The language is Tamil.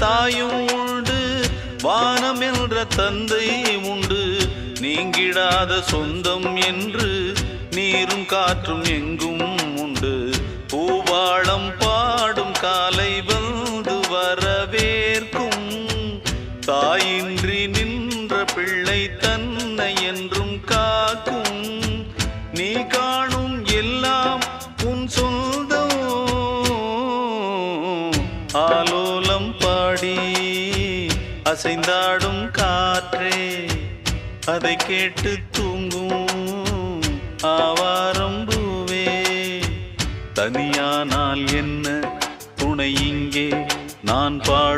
தாயும் உண்டு, வானம் என்ற தந்தை உண்டு, நீங்கிடாத சொந்தம் என்று நீரும் காற்றும் எங்கும் உண்டு. பூவாளம் பாடும் காலை வந்து வரவேற்கும், தாயின்றி நின்ற பிள்ளை தன்னை என்றும் காக்கும். நீ காணும் எல்லாம் உன் சொந்தம், ஆலோலம் பாடி அசைந்தாடும் காற்றே, அதை கேட்டு தூங்கும் ஆவாரம் பூவே. தனியானால் என்ன துணை இங்கே நான் பாடும்